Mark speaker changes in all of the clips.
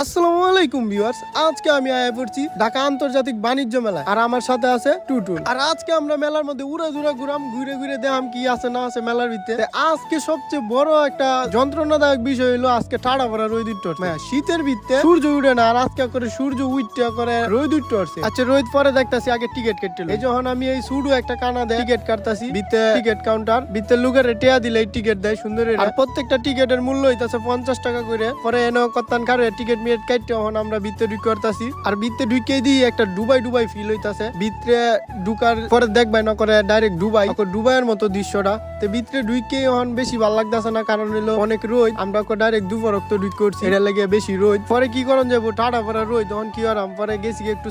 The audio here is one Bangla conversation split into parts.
Speaker 1: আসসালামু আলাইকুম ভিউয়ার্স, আজকে আমি আয়া পড়ছি ঢাকা আন্তর্জাতিক বাণিজ্য মেলায়। আর আমার সাথে আছে টুটুল। আর আজকে আমরা মেলার মধ্যে উড়া দুরা ঘুরে ঘুরে দেখাম কি আছে না আছে মেলার ভিতরে। আজকে সবচেয়ে বড় একটা যন্ত্রণাদায়ক বিষয় হলো আজকে ঠাড়া পড়া রোদ উঠছে। শীতের ভিতরে সূর্য উঠে না, আর আজকে করে সূর্য উঠতে করে রোদ উঠছে। আচ্ছা, রোদ পরে দেখতাছি আগে টিকিট কেটে। এই যখন আমি এই সুডু একটা কানা দেয় টিকিট কাটতাছি, ভিতরে টিকিট কাউন্টার, ভিতরে লোকের টিয়া দিলে টিকিট দেয় সুন্দর। আর প্রত্যেকটা টিকিটের মূল্য হইতাছে 50 টাকা করে। পরে এনে কত্তান কারে টিকিট মিনিট কাটতে হন আমরা ভিতরে ঢুকে করতাছি। আর ভিতরে ঢুকে দিই একটা ডুবাই ফিল হইতাছে। ভিতরে ঢুকার পরে দেখবাই না করে ডাইরেক্ট ডুবাইয়ের মতো দৃশ্যটা। তো ভিতরে ঢুকে হন বেশি ভালো লাগতেছে না, কারণ হলো অনেক রোদ। আমরা ডাইরেক্ট দুপুরক্ত ঢুক করছি, এটা লেগে বেশি রোদ। পরে কি করন যাবো টাটা পরে রোদ, তখন কি করাম পরে গেছি একটু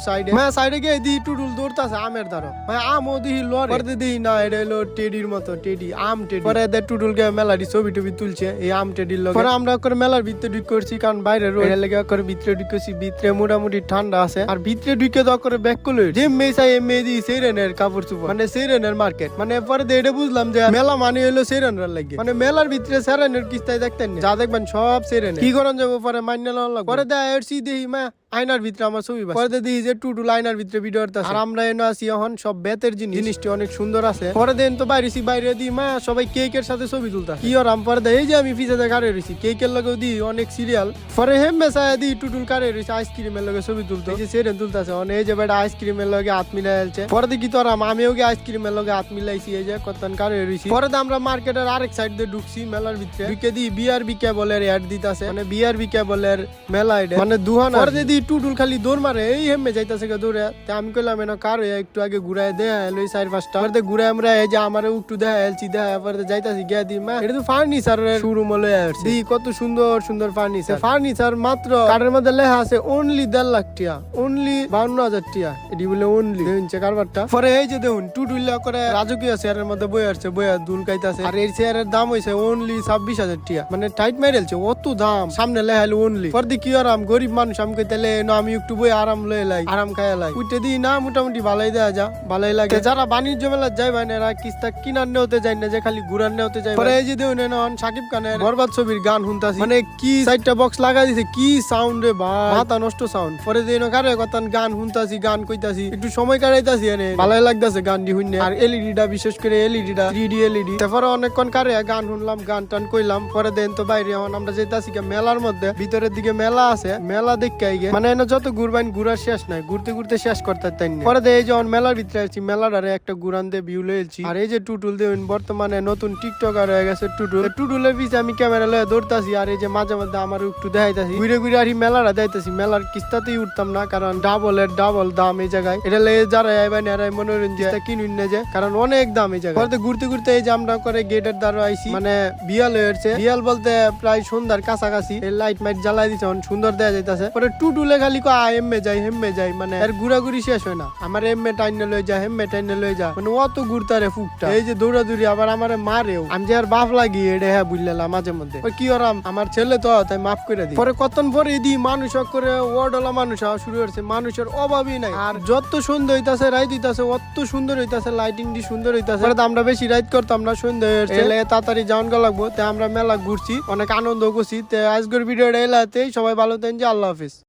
Speaker 1: সাইডে গিয়ে দিই টুটুল দৌড়তাছে আমের দ্বারা। আমও দিই লড়ে দিই না, এটা হলো টেডির মতো টেডি আম টেডি। পরে টুটুলকে মেলারি ছবি টবি তুলছে এই আম টেডির লোক। পরে আমরা করে মেলার ভিতরে ঢুক করছি, কারণ বাইরে রোদ লেগে করে ভিতরে ঢুকেছি। ভিতরে মোটামুটি ঠান্ডা আছে। আর ভিতরে ঢুকে তো করে ব্যাক করলো যে মেয়ে মেয়ে দিই সেরেনের কাপড় চুপড়, মানে সেরেনের মার্কেট। মানে পরে এটা বুঝলাম যে মেলা মানে হলো সেরেনরা লাগে, মানে মেলার ভিতরে সেরেনের কিস্তায় দেখতেন যা দেখবেন সব সেরেন। কি করেন যাবো পরে মান্য লাগবে। পরে দেয় দেখি মা আয়নার ভিতরে আমার ছবি পরে দিই যে টুটুল আয়নার ভিতরে ভিডিও করতেছে। আর আমরা এনে আসি এখন সব বেতের জিনিসটি অনেক সুন্দর আছে। পরে দেন তো বাইরে দিই মা সবাই কেকের সাথে ছবি তুলতা। কি আর পরে দেয় এই যে আমি পিছে কারে রয়েছি কেকের লগেও দিই অনেক সিরিয়াল। পরে হেমে চায় দিই টুটুল কারে রয়েছে আইসক্রিমের লগে ছবি তুলতো, এই যে সেরেন তুলতেছে। এই যে বেটা আইসক্রিমের লগে হাত মিলাই আছে। পরে দেখি তো আমিও গিয়ে আইসক্রিমের লগে হাত মিলাইছি, এই যে কতন কারে রয়েছি। পরে আমরা মার্কেটের আরেক সাইড দিয়ে ঢুকছি মেলার ভিতরে। ঢুকে দিই বিআরবি কেবলের অ্যাড দিতেছে, মানে বিআরবি কেবলের মেলা এটা মানে দুহানা। পরে দিই টুটুল খালি দৌড় মারে, এই হেমে যাইতাছে দৌড়ে। আমি কইলাম এনে কার একটু আগে ঘুরাই দেয়া লই 4-5টা ঘুরাই আমরা এই যে আমার একটু দেখা এলছি দেখা যাইতাছি গিয়া দিই মা এটা তো ফার্নিচারের শোরুম হলো আসছি। কত সুন্দর ফার্নিচার মাত্র কার্ডের মধ্যে লেখা আছে অনলি 1.5 লাখ টাকা, অনলি 52,000 টাকা। এটি বলে অনলি দেখুনছে কারবারটা। পরে এই যে দেখুন টুটুল্লা করে রাজকীয় চেয়ারের মধ্যে বই আসছে, বইয়া দুল কাইতাছে। আর এই চেয়ারের দাম হইছে অনলি 26,000 টাকা, মানে টাইট মাইরেলছে অত দাম। সামনে লেখাইলো অনলি। পরে কি আরাম গরিব মানুষ আমি কইতালে আমি একটু বই আরাম লয়ে লাই, আরাম খাইয়া লাই। উঠে দিই না মোটামুটি ভালোই দেয়া যা ভালোই লাগে। যারা বাণিজ্য মেলা যাইবেন এরা কিস্তা কিনার নেওতে যায় না, যে খালি ঘুরার নেওতে যায়। পরে এই যে দেখুন সাকিব খানের বরবাদ ছবির গান শুনতাছি, মানে কি 4টা বক্স লাগাই দিছে, কি সাউন্ড রে ভাই, মাথা নষ্ট সাউন্ড। পরে দিন কারে কথা গান শুনতাছি, গান কইতাছি, একটু সময় কাটাইতাছি, এনে ভালোই লাগতাছে গানটি শুনে। আর এলইডিটা বিশেষ করে এলইডিটা 3D এলইডি। তারপরে অনেকক্ষণ কারে গান শুনলাম, গান টান কইলাম। পরে দেন তো বাইরে এখন আমরা যেতাছি মেলার মধ্যে, ভিতরের দিকে মেলা আছে, মেলা দেখে আইগে মানে এনে যত ঘুরবাইন ঘুরার শেষ নাই, ঘুরতে শেষ করতে তাই না। পরে এই যখন মেলার ভিতরে আসছি, মেলাটারে একটা ঘুরান দিয়ে ভিউ লইছি। আর এই যে টুটুল দেবেন বর্তমানে নতুন টিকটকার হয়ে গেছে টুটুলের পিছে আমি ক্যামেরা লয়ে দৌড়তাছি। আর এই যে মাঝে মধ্যে আমার একটু দেখাইতাছি, ঘুরে আর মেলাটা যাইতাছি। মেলার কিস্তাতেই উঠতাম না, কারণ ডাবল দাম এই জায়গায়। এটা লেগে যারা আইবেন এরাই মনোরঞ্জন কিনুন না যে, কারণ অনেক দাম এই জায়গায়। পরে ঘুরতে এই যে আমরা করে গেটের দ্বারা আইছি, মানে বিয়াল হয়েছে। বিয়াল বলতে প্রায় সন্ধ্যার কাছাকাছি। লাইট মাইট জ্বালাই দিচ্ছে, সুন্দর দেয়া যাইতাছে। পরে টুটুলে খালি হেম্মে যাই, মানে এর ঘুরাঘুরি শেষ হয় না। আমার হেম্মে টাইনে লই যা, মানে অত ঘুরতারে ফুকটা। এই যে দৌড়াদৌড়ি আবার আমারে মারেও, আমি যে আর বাপ লাগি এটা হ্যাঁ বুঝলাম মাঝে মধ্যে। কি ওরাম আমার ছেলে তো তাই মাফ করে দিই। পরে কতন পরে দিই মানুষ করে ওয়ার্ডলা মানুষ শুরু হচ্ছে, মানুষের অভাবই নাই। আর যত সুন্দর হইতাছে রাইড হইতাছে, অত সুন্দর হইতাছে, লাইটিং দি সুন্দর হইতাছে। আমরা বেশি রাইড করতাম না, সন্ধ্যা হচ্ছে তাড়াতাড়ি যাওয়ান লাগবো। তাই আমরা মেলা ঘুরছি, অনেক আনন্দ করছি। আজকের ভিডিওটা এলাতেই সবাই ভালো থাকেন, যে আল্লাহ হাফিজ।